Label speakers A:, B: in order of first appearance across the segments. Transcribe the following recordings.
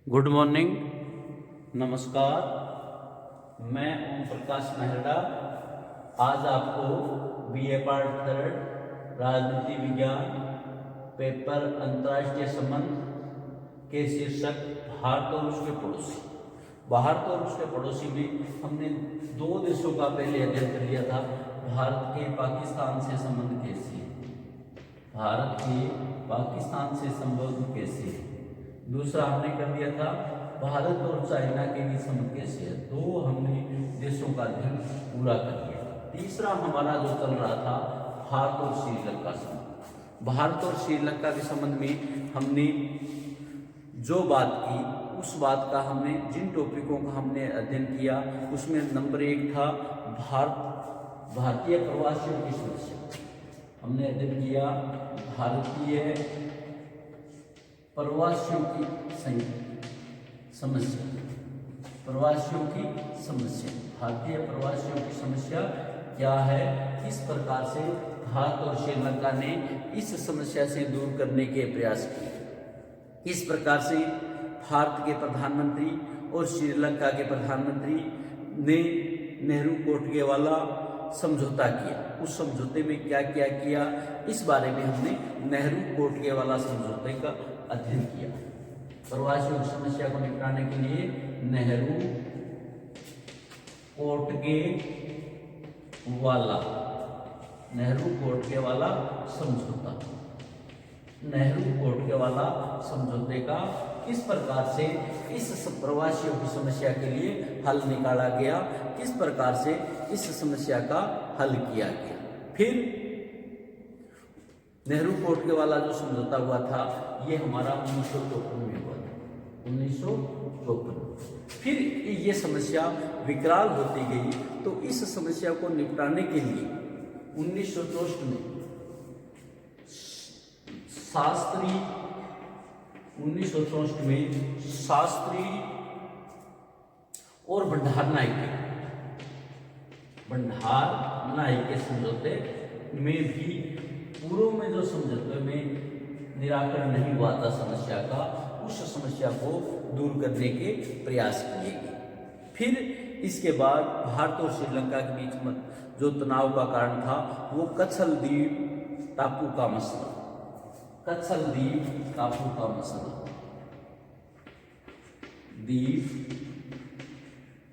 A: Good morning, नमस्कार। मैं ओम प्रकाश मेहरा आज आपको बीए पार्ट थर्ड राजनीति विज्ञान पेपर अंतर्राष्ट्रीय संबंध के शीर्षक भारत और उसके पड़ोसी। भारत और उसके पड़ोसी में हमने दो देशों का पहले अध्ययन कर लिया था। भारत के पाकिस्तान से संबंध कैसे है, भारत के पाकिस्तान से संबंध कैसे है। दूसरा हमने कर दिया था भारत और चाइना के बीच संबंध कैसे है। दो हमने देशों का अध्ययन पूरा कर लिया। तीसरा हमारा जो चल रहा था भारत और श्रीलंका संबंध। भारत और श्रीलंका के संबंध में हमने जो बात की उस बात का हमने जिन टॉपिकों का हमने अध्ययन किया उसमें नंबर 1 था भारतीय प्रवासियों की समस्या। हमने अध्ययन किया भारतीय प्रवासियों की समस्या। प्रवासियों की समस्या, भारतीय प्रवासियों की समस्या क्या है, किस प्रकार से भारत और श्रीलंका ने इस समस्या से दूर करने के प्रयास किए, किस प्रकार से भारत के प्रधानमंत्री और श्रीलंका के प्रधानमंत्री ने नेहरू कोटगेवाला समझौता किया, उस समझौते में क्या क्या किया, इस बारे में हमने नेहरू कोटगेवाला समझौते का अध्ययन किया। प्रवासियों की समस्या को निपटाने के लिए नेहरू कोटगेवाला समझौता, नेहरू कोटगेवाला समझौते का किस प्रकार से इस प्रवासियों की समस्या के लिए हल निकाला गया, किस प्रकार से इस समस्या का हल किया गया। फिर नेहरू कोटगेवाला जो समझौता हुआ था ये हमारा 1954 में हुआ था, 1954। फिर ये समस्या विकराल होती गई तो इस समस्या को निपटाने के लिए 1964 में शास्त्री और भंडार नायक के समझौते में भी पूर्व में जो समझौते में निराकरण नहीं हुआ था समस्या का, उस समस्या को दूर करने के प्रयास किए गए। फिर इसके बाद भारत और श्रीलंका के बीच जो तनाव का कारण था वो कच्छलद्वीप टापू का मसला, कच्छलद्वीप टापू का मसला, द्वीप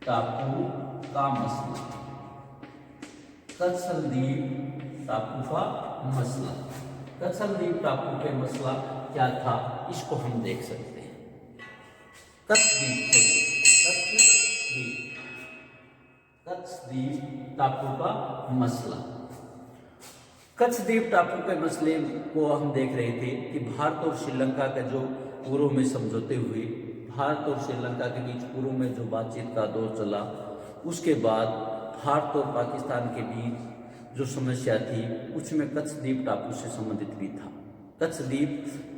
A: टापू का मसला, कच्छलद्वीप टापू का मसला। कच्छलद्वीप टापू के मसला क्या था इसको हम देख सकते हैं। कच्छद्वीप टापू का मसला। कच्छद्वीप टापू के मसले को हम देख रहे थे कि भारत और श्रीलंका का जो पूर्व में समझौते हुए, भारत और श्रीलंका के बीच पूर्व में जो बातचीत का दौर चला, उसके बाद भारत और पाकिस्तान के बीच जो समस्या थी उसमें कच्छद्वीप टापू से संबंधित भी था। कच्छद्वीप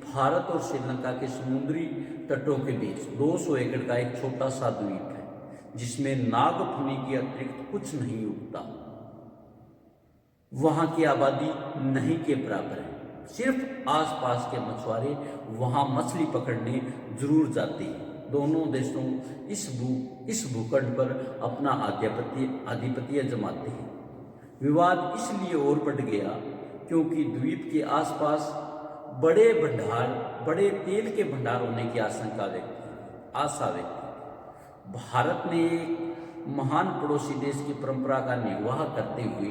A: भारत और श्रीलंका के समुद्री तटों के बीच 200 एकड़ का एक छोटा सा द्वीप है जिसमें नागफनी के अतिरिक्त कुछ नहीं उगता। वहां की आबादी नहीं के बराबर है। सिर्फ आसपास के मछुआरे वहां मछली पकड़ने जरूर जाते हैं। दोनों देशों इस भूखंड पर अपना आधिपत्य जमाते हैं। विवाद इसलिए और बढ़ गया क्योंकि द्वीप के आसपास बड़े तेल के भंडार होने की आशा व्यक्त। भारत ने एक महान पड़ोसी देश की परंपरा का निर्वाह करते हुए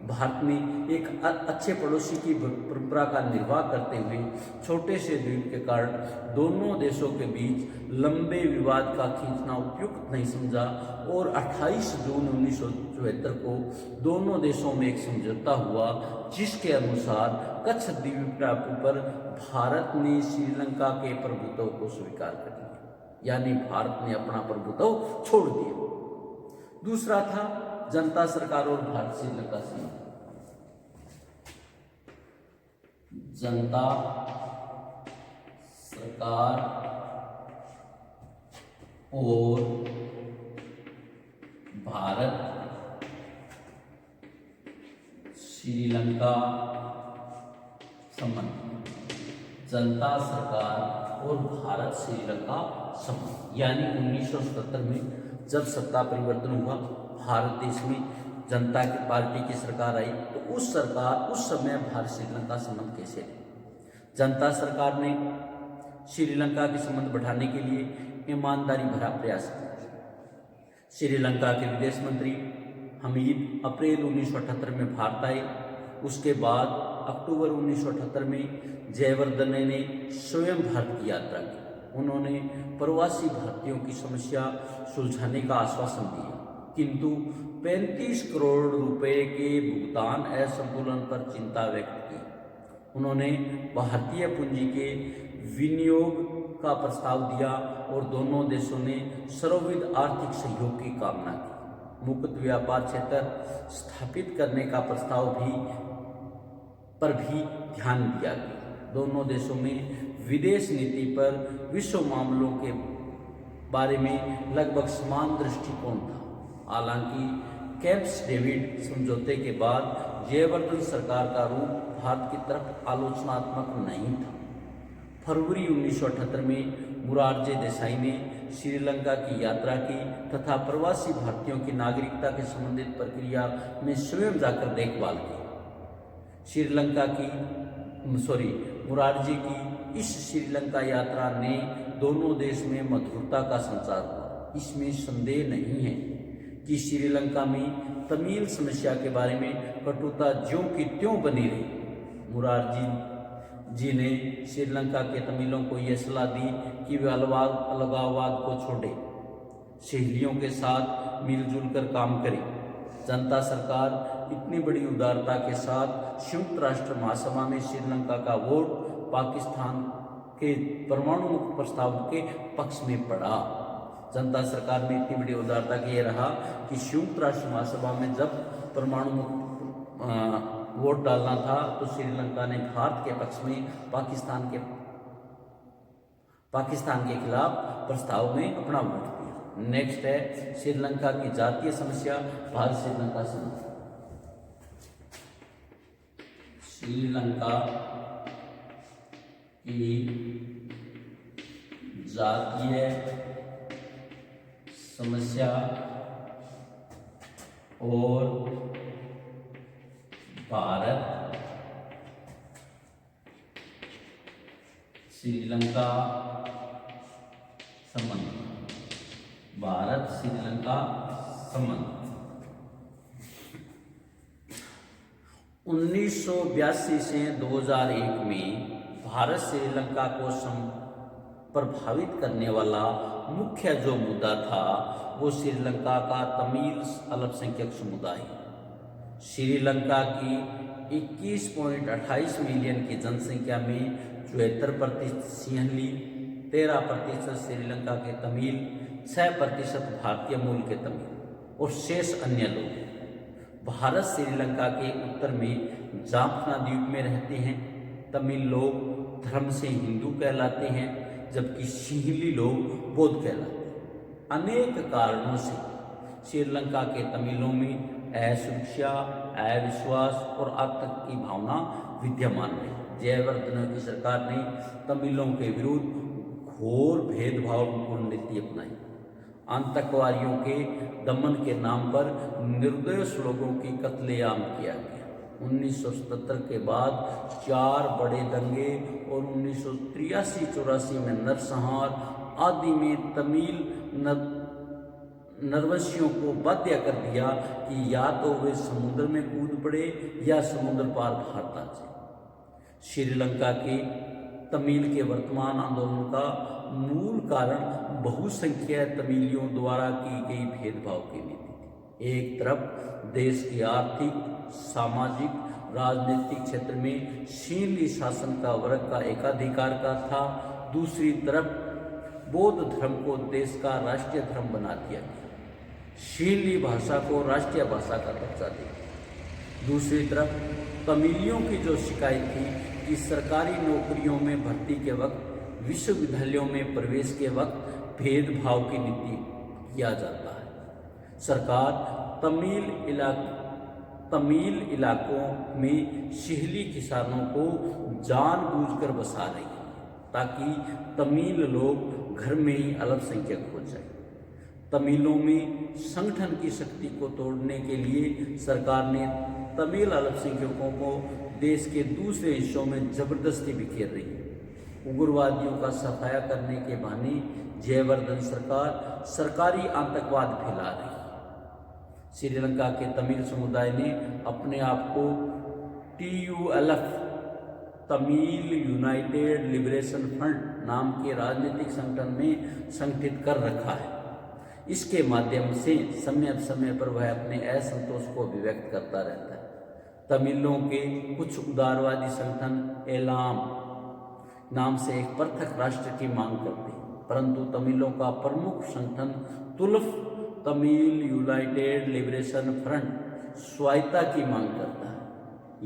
A: अच्छे पड़ोसी की परंपरा का निर्वाह करते हुए छोटे से द्वीप के कारण दोनों देशों के बीच लंबे विवाद का खींचना उपयुक्त नहीं समझा और 28 जून 1974 को दोनों देशों में एक समझौता हुआ जिसके अनुसार कच्छद्वीप टापू पर भारत ने श्रीलंका के प्रभुत्व को स्वीकार कर लिया, यानी भारत ने अपना प्रभुत्व छोड़ दिया। दूसरा था जनता सरकार और भारत श्रीलंका संबंध। जनता सरकार और भारत श्रीलंका संबंध। जनता सरकार और भारत श्रीलंका संबंध। यानी 1977 में जब सत्ता परिवर्तन हुआ, भारत देश में जनता की पार्टी की सरकार आई, तो उस समय भारत श्रीलंका संबंध कैसे थे। जनता सरकार ने श्रीलंका के संबंध बढ़ाने के लिए ईमानदारी भरा प्रयास किया। श्रीलंका के विदेश मंत्री हमीद अप्रैल 1978 में भारत आए। उसके बाद अक्टूबर 1978 में जयवर्धन ने स्वयं भारत की यात्रा की। उन्होंने प्रवासी भारतीयों की समस्या सुलझाने का आश्वासन दिया, किंतु 35 करोड़ रुपए के भुगतान असंतुलन पर चिंता व्यक्त की। उन्होंने भारतीय पूंजी के विनियोग का प्रस्ताव दिया और दोनों देशों ने सर्वविध आर्थिक सहयोग की कामना की। मुक्त व्यापार क्षेत्र स्थापित करने का प्रस्ताव पर भी ध्यान दिया गया। दोनों देशों में विदेश नीति पर विश्व मामलों के बारे में लगभग समान दृष्टिकोण था। हालांकि कैंप डेविड समझौते के बाद जयवर्धन सरकार का रूप भारत की तरफ आलोचनात्मक नहीं था। फरवरी 1978 में मोरारजी देसाई ने श्रीलंका की यात्रा की तथा प्रवासी भारतीयों की नागरिकता के संबंधित प्रक्रिया में स्वयं जाकर देखभाल की। मोरारजी की इस श्रीलंका यात्रा ने दोनों देश में मधुरता का संचार हुआ। इसमें संदेह नहीं है कि श्रीलंका में तमिल समस्या के बारे में कटुता ज्यों की त्यों बनी रही। मोरारजी जी ने श्रीलंका के तमिलों को यह सलाह दी कि वे अलगाववाद को छोड़े, सहेलियों के साथ मिलजुल कर काम करें। जनता सरकार इतनी बड़ी उदारता के साथ संयुक्त राष्ट्र महासभा में श्रीलंका का वोट पाकिस्तान के परमाणु मुक्त प्रस्ताव के पक्ष में पड़ा। जनता सरकार में इतनी बड़ी उदारता के ये रहा कि संयुक्त राष्ट्र महासभा में जब परमाणु मुक्त वोट डालना था तो श्रीलंका ने भारत के पक्ष में पाकिस्तान के खिलाफ प्रस्ताव में अपना वोट दिया। नेक्स्ट है श्रीलंका की जातीय समस्या, भारत श्रीलंका संबंध। श्रीलंका की जातीय समस्या और भारत श्रीलंका संबंध। भारत श्रीलंका संबंध 1982 से 2001 में भारत श्रीलंका को प्रभावित करने वाला मुख्य जो मुद्दा था वो श्रीलंका का तमिल अल्पसंख्यक समुदाय है। श्रीलंका की 21.28 मिलियन की जनसंख्या में 74% सिंहली, 13% श्रीलंका के तमिल, 6% भारतीय मूल के तमिल और शेष अन्य लोग। भारत श्रीलंका के उत्तर में जाफना द्वीप में रहते हैं। तमिल लोग धर्म से हिंदू कहलाते हैं, जबकि सिंहली लोग बौद्ध कहलाते हैं। अनेक कारणों से श्रीलंका के तमिलों में असुरक्षा, अविश्वास और आतंक की भावना विद्यमान है। जयवर्धन की सरकार ने तमिलों के विरुद्ध घोर भेदभावपूर्ण नीति अपनाई। आतंकवादियों के दमन के नाम पर निर्दोष लोगों की कत्लेआम किया गया। 1977 के बाद 4 बड़े दंगे और 1983-84 में नरसंहार आदि में तमिल नरवंशियों को बाध्य कर दिया कि या तो वे समुद्र में कूद पड़े या समुद्र पार भारत आ जाए। श्रीलंका के तमिल के वर्तमान आंदोलन का मूल कारण बहुसंख्यक तमिलियों द्वारा की गई भेदभाव की नीति थी। एक तरफ देश की आर्थिक, सामाजिक, राजनीतिक क्षेत्र में सिंहली शासन का वर्ग का एकाधिकार का था। दूसरी तरफ बौद्ध धर्म को देश का राष्ट्रीय धर्म बना दिया गया। सिंहली भाषा को राष्ट्रीय भाषा का दर्जा दिया। दूसरी तरफ तमिलियों की जो शिकायत थी कि सरकारी नौकरियों में भर्ती के वक्त, विश्वविद्यालयों में प्रवेश के वक्त भेदभाव की नीति किया जाता है। सरकार तमिल इलाकों में सिंहली किसानों को जानबूझकर बसा रही है ताकि तमिल लोग घर में ही अल्पसंख्यक हो जाए। तमिलों में संगठन की शक्ति को तोड़ने के लिए सरकार ने तमिल अल्पसंख्यकों को देश के दूसरे हिस्सों में जबरदस्ती बिखेर रही है। उग्रवादियों का सफाया करने के बहाने जयवर्धन सरकार सरकारी आतंकवाद फैला रही है। श्रीलंका के तमिल समुदाय ने अपने आप को TULF Tamil United liberation front नाम के राजनीतिक संगठन में संगठित कर रखा है। इसके माध्यम से समय समय पर वह अपने असंतोष को अभिव्यक्त करता रहता है। तमिलों के कुछ उदारवादी संगठन एलाम नाम से एक पृथक राष्ट्र की मांग करते हैं, परंतु तमिलों का प्रमुख संगठन तुल्फ तमिल यूनाइटेड लिबरेशन फ्रंट स्वायत्ता की मांग करता है।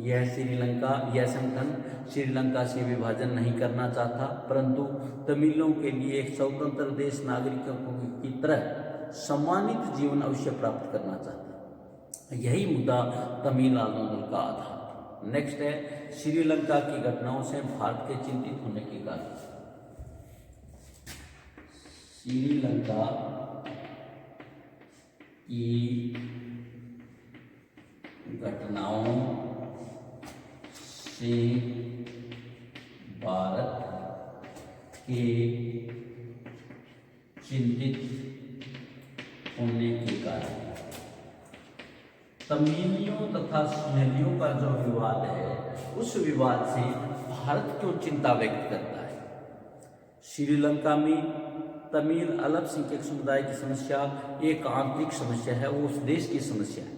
A: यह संगठन श्रीलंका से विभाजन नहीं करना चाहता, परंतु तमिलों के लिए एक स्वतंत्र देश नागरिकों की तरह सम्मानित जीवन अवश्य प्राप्त करना चाहता है। यही मुद्दा तमिल आंदोलन का आधार। नेक्स्ट है श्रीलंका की घटनाओं से भारत के चिंतित होने के कारण। श्रीलंका की घटनाओं से भारत के चिंतित होने के कारण तमिलियों तथा सिंहलियों का जो विवाद है, उस विवाद से भारत क्यों चिंता व्यक्त करता है। श्रीलंका में तमिल अल्पसंख्यक समुदाय की समस्या एक आंतरिक समस्या है, वो उस देश की समस्या है।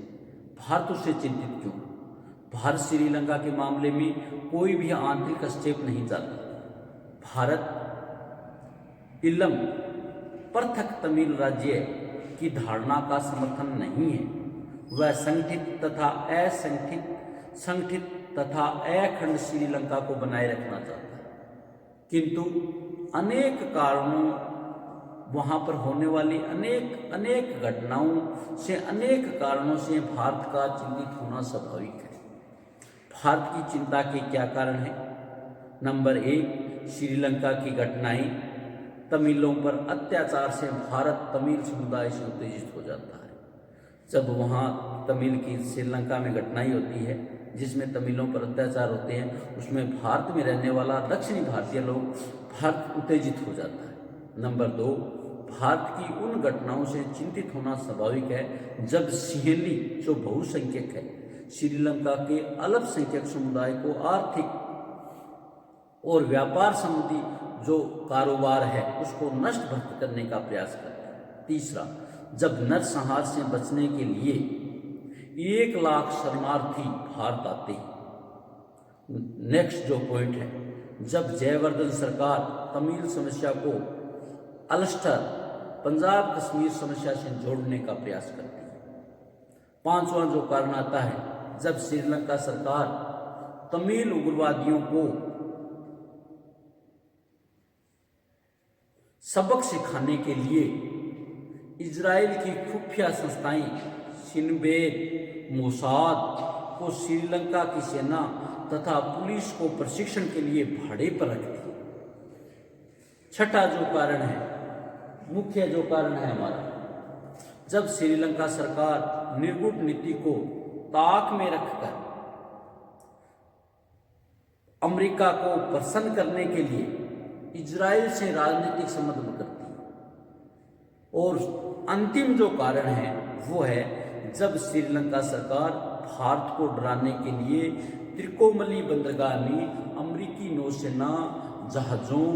A: भारत उससे चिंतित क्यों? भारत श्रीलंका के मामले में कोई भी आंतरिक हस्तक्षेप नहीं चाहता। भारत इलम पृथक तमिल राज्य की धारणा का समर्थन नहीं है। वह संगठित तथा अखंड श्रीलंका को बनाए रखना चाहता है, किंतु अनेक कारणों वहाँ पर होने वाली अनेक घटनाओं से अनेक कारणों से भारत का चिंतित होना स्वाभाविक है। भारत की चिंता के क्या कारण हैं? नंबर 1, श्रीलंका की घटनाएं तमिलों पर अत्याचार से भारत तमिल समुदाय से उत्तेजित हो जाता है। जब वहाँ तमिल की श्रीलंका में घटनाएं होती है जिसमें तमिलों पर अत्याचार होते हैं, उसमें भारत में रहने वाला दक्षिणी भारतीय लोग भारत उत्तेजित हो जाता है। नंबर 2, भारत की उन घटनाओं से चिंतित होना स्वाभाविक है जब सिंहली जो बहुसंख्यक है श्रीलंका के अल्पसंख्यक समुदाय को आर्थिक और व्यापार संबंधी जो कारोबार है उसको नष्ट भ्रष्ट करने का प्रयास करता है। तीसरा, जब नरसंहार से बचने के लिए 1 लाख शरणार्थी भारत आते हैं। नेक्स्ट जो पॉइंट है, जब जयवर्धन सरकार तमिल समस्या को अल्स्टर पंजाब कश्मीर समस्या से जोड़ने का प्रयास करती है। 5वां जो कारण आता है, जब श्रीलंका सरकार तमिल उग्रवादियों को सबक सिखाने के लिए इजराइल की खुफिया संस्थाएं शिनबेट, मोसाद को श्रीलंका की सेना तथा पुलिस को प्रशिक्षण के लिए भाड़े पर रखती है। छठा जो कारण है, मुख्य जो कारण है हमारा, जब श्रीलंका सरकार निर्गुट नीति को ताक में रखकर अमेरिका को प्रसन्न करने के लिए इजराइल से राजनीतिक संबंध करती है। और अंतिम जो कारण है वो है जब श्रीलंका सरकार भारत को डराने के लिए त्रिकोमली बंदरगाह में अमेरिकी नौसेना जहाजों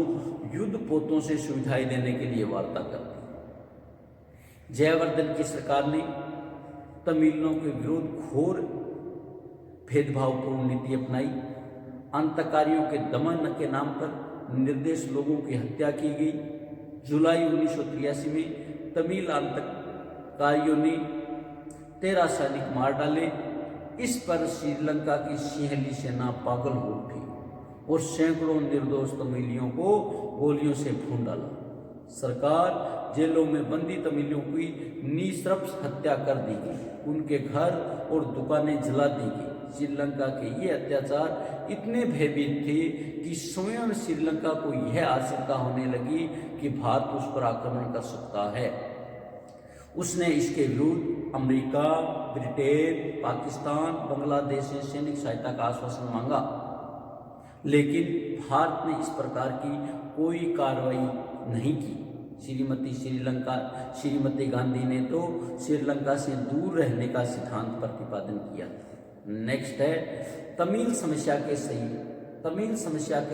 A: युद्धपोतों से सुविधाएं देने के लिए वार्ता करती है। जयवर्धन की सरकार ने तमिलों के विरुद्ध घोर भेदभावपूर्ण नीति अपनाई। आतंककारियों के दमन के नाम पर निर्दोष लोगों की हत्या की गई। जुलाई 1983 में तमिल आतंककारियों ने 13 सैनिक मार डाले। इस पर श्रीलंका की सिंहली सेना पागल हो उठी और सैकड़ों निर्दोष तमिलियों को गोलियों से भून डाला। सरकार जेलों में बंदी तमिलियों की निःशर्त हत्या कर दी गई, उनके घर और दुकानें जला दी गई। श्रीलंका के ये अत्याचार इतने भयभीत थे कि स्वयं श्रीलंका को यह आशंका होने लगी कि भारत उस पर आक्रमण कर सकता है। उसने इसके विरुद्ध अमेरिका, ब्रिटेन, पाकिस्तान, बांग्लादेश से सैनिक सहायता का आश्वासन मांगा, लेकिन भारत ने इस प्रकार की कोई कार्रवाई नहीं की। श्रीमती गांधी ने तो श्रीलंका से दूर रहने का सिद्धांत प्रतिपादन किया। नेक्स्ट है तमिल समस्या के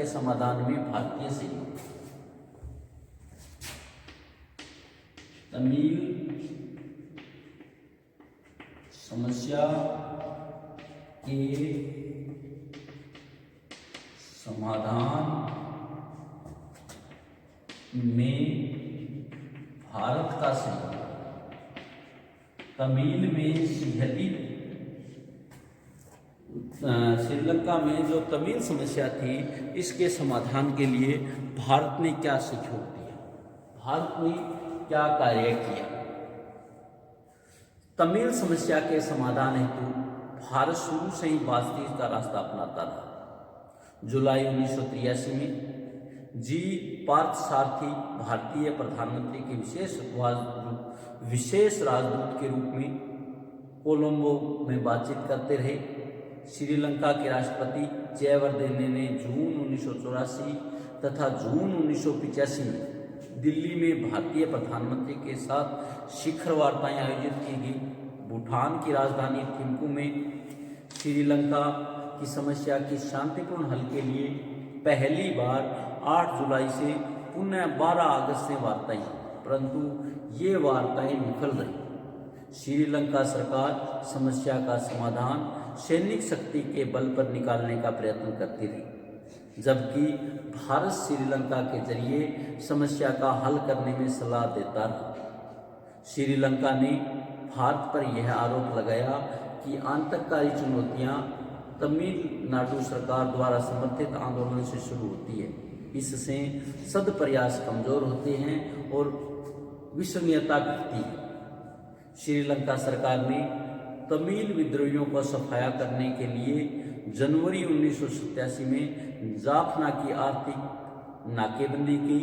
A: समाधान में भारतीय सहयोग। तमिल समस्या के समाधान में भारत का सहयोग। तमिल में श्रीलंका में जो तमिल समस्या थी, इसके समाधान के लिए भारत ने क्या सहयोग दिया, भारत ने क्या कार्य किया। तमिल समस्या के समाधान हेतु भारत शुरू से ही बातचीत का रास्ता अपनाता रहा। जुलाई 1983 में जी पार्थसारथी भारतीय प्रधानमंत्री के विशेष राजदूत के रूप में कोलंबो में बातचीत करते रहे। श्रीलंका के राष्ट्रपति जयवर्धने ने जून 1984 तथा जून 1985 में दिल्ली में भारतीय प्रधानमंत्री के साथ शिखर वार्ताएं आयोजित की गई। भूटान की राजधानी थिम्पू में श्रीलंका की समस्या की शांतिपूर्ण हल के लिए पहली बार 8 जुलाई से पुनः 12 अगस्त से वार्ताएं, परंतु ये वार्ताएं विफल रही। श्रीलंका सरकार समस्या का समाधान सैनिक शक्ति के बल पर निकालने का प्रयत्न करती रही, जबकि भारत श्रीलंका के जरिए समस्या का हल करने में सलाह देता रहा। श्रीलंका ने भारत पर यह आरोप लगाया कि आतंककारी चुनौतियां तमिलनाडु सरकार द्वारा समर्थित आंदोलन से शुरू होती है। इससे सदप्रयास कमजोर होते हैं और विश्वसनीयता घटती है। श्रीलंका सरकार ने तमिल विद्रोहियों को सफाया करने के लिए जनवरी 1987 में जाफना की आर्थिक नाकेबंदी की।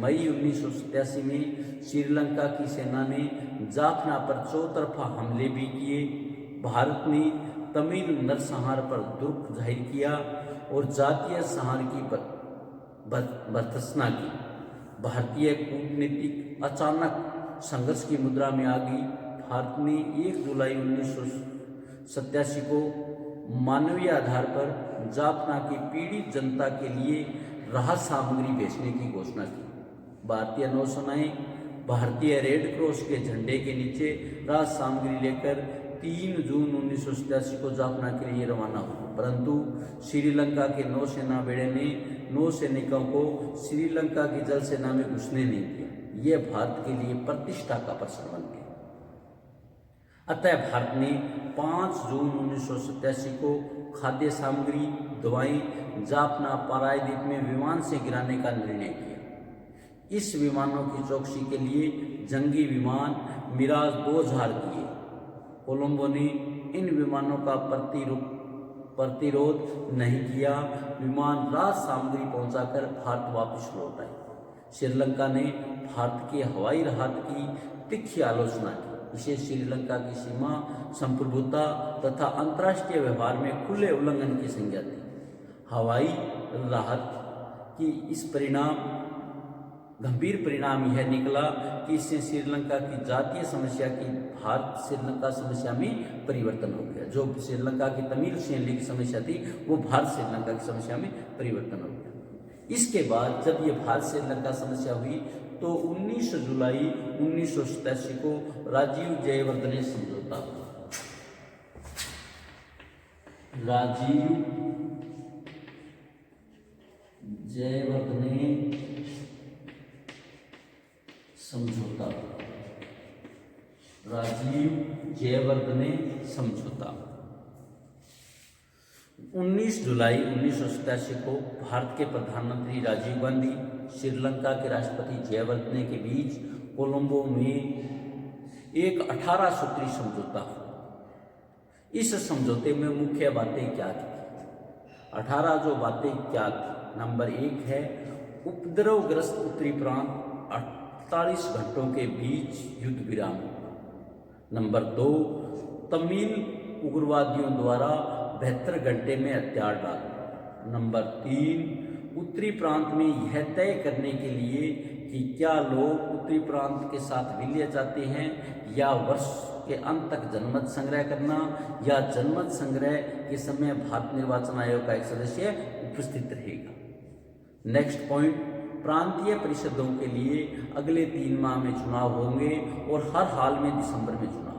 A: मई 1987 में श्रीलंका की सेना ने जाफना पर चौतरफा हमले भी किए। भारत ने तमिल नरसंहार पर दुख जाहिर किया और जातीय संहार की भर्त्सना की। भारतीय कूटनीतिक अचानक संघर्ष की मुद्रा में आ गई। भारत ने 1 जुलाई 1987 को मानवीय आधार पर जाफना की पीड़ित जनता के लिए राहत सामग्री भेजने की घोषणा की। भारतीय नौसेनाएं भारतीय रेड क्रॉस के झंडे के नीचे राहत सामग्री लेकर 3 जून 1987 को जाफना के लिए रवाना हुआ, परंतु श्रीलंका के नौसेना बेड़े ने नौसैनिकों को श्रीलंका की जल सेना में घुसने नहीं दिया। यह भारत के लिए प्रतिष्ठा का प्रश्न बन गया। अतः भारत ने 5 जून 1987 को खाद्य सामग्री, दवाएं जाफना पारादीप में विमान से गिराने का निर्णय किया। इस विमानों की चौकसी के लिए जंगी विमान मिराज 2000 किए। कोलंबो ने इन विमानों का प्रतिरोध नहीं किया। विमान राहत सामग्री पहुंचाकर भारत वापस लौट आए। श्रीलंका ने भारत की हवाई राहत की तीखी आलोचना की। इसे श्रीलंका की सीमा संप्रभुता तथा अंतर्राष्ट्रीय व्यवहार में खुले उल्लंघन की संज्ञा थी। हवाई राहत की इस गंभीर परिणाम यह निकला कि इससे श्रीलंका की जातीय समस्या की भारत श्रीलंका समस्या में परिवर्तन हो गया। जो श्रीलंका की तमिल सैनिक समस्या थी, वो भारत श्रीलंका की समस्या में परिवर्तन हो गया। इसके बाद जब ये भारत श्रीलंका समस्या हुई तो 19 जुलाई 1987 को राजीव जयवर्धने समझौता हुआ। राजीव जयवर्धने समझौता। राजीव जयवर्धने समझौता 19 जुलाई 1987 को भारत के प्रधानमंत्री राजीव गांधी, श्रीलंका के राष्ट्रपति जयवर्धने के बीच कोलंबो में एक 18 सूत्री समझौता हुआ। इस समझौते में मुख्य बातें क्या थी? 18 जो बातें क्या थी? नंबर 1 है उपद्रवग्रस्त उत्तरी प्रांत 48 घंटों के बीच युद्ध विराम। नंबर 2 तमिल उग्रवादियों द्वारा 72 घंटे में हथियार डाल। नंबर 3 उत्तरी प्रांत में यह तय करने के लिए कि क्या लोग उत्तरी प्रांत के साथ विलय चाहते हैं या वर्ष के अंत तक जनमत संग्रह करना, या जनमत संग्रह के समय भारत निर्वाचन आयोग का एक सदस्य उपस्थित रहेगा। नेक्स्ट पॉइंट, प्रांतीय परिषदों के लिए अगले 3 माह में चुनाव होंगे और हर हाल में दिसंबर में चुनाव।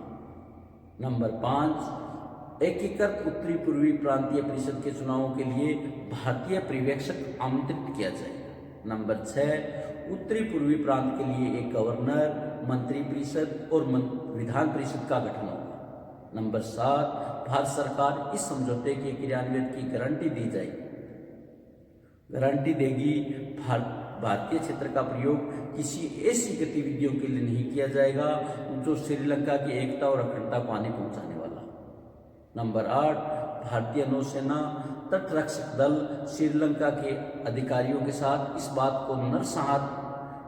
A: नंबर 5 एकीकृत उत्तरी पूर्वी प्रांतीय परिषद के चुनावों के लिए भारतीय पर्यवेक्षक आमंत्रित किया जाएगा। नंबर 6 उत्तरी पूर्वी प्रांत के लिए एक गवर्नर, मंत्री परिषद और विधान परिषद का गठन होगा। नंबर 7 भारत सरकार इस समझौते के क्रियान्वयन की गारंटी दी जाएगी, गारंटी देगी। भारतीय क्षेत्र का प्रयोग किसी ऐसी गतिविधियों के लिए नहीं किया जाएगा जो श्रीलंका की एकता और अखंडता को हानि पहुंचाने वाला। नंबर 8 भारतीय नौसेना तटरक्षक दल श्रीलंका के अधिकारियों के साथ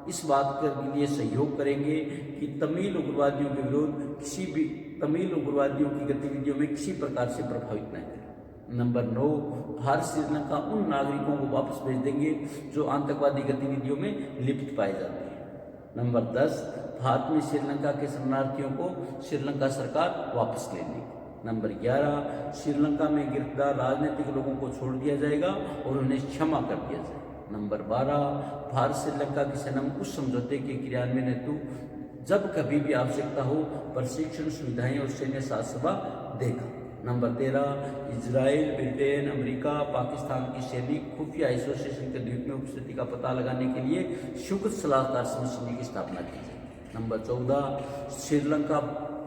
A: इस बात के लिए सहयोग करेंगे कि तमिल उग्रवादियों के विरुद्ध तमिल उग्रवादियों की गतिविधियों में किसी प्रकार से प्रभावित न करें। नंबर 9 भारत श्रीलंका उन नागरिकों को वापस भेज देंगे जो आतंकवादी गतिविधियों में लिप्त पाए जाते हैं। नंबर 10 भारत में श्रीलंका के शरणार्थियों को श्रीलंका सरकार वापस ले लेगी। नंबर 11 श्रीलंका में गिरफ्तार राजनीतिक लोगों को छोड़ दिया जाएगा और उन्हें क्षमा कर दिया जाएगा। नंबर 12 भारत श्रीलंका की सेना उस समझौते के क्रियान्वयन हेतु जब कभी भी आवश्यकता हो प्रशिक्षण सुविधाएं और सैन्य साथ सेवा देगा। Number 13 Israel, Britain, America, Pakistan की सैनिक खुफिया एसोसिएशन के द्वीप में उपस्थिति का पता लगाने के लिए संयुक्त सलाहकार समिति की स्थापना की जाएगी। नंबर 14 श्रीलंका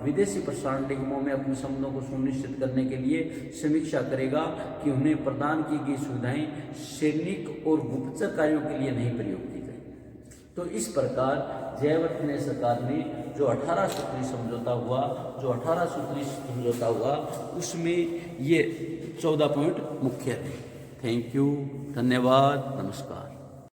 A: विदेशी प्रसारण निगमों में अपने संबंधों को सुनिश्चित करने के लिए समीक्षा करेगा कि उन्हें प्रदान की गई सुविधाएं सैनिक और गुप्तचर कार्यों के लिए नहीं प्रयोग की जाए। तो इस प्रकार जयवर्धने सरकार ने जो 18 सूत्री समझौता हुआ उसमें ये 14 पॉइंट मुख्य थे। थैंक यू, धन्यवाद, नमस्कार।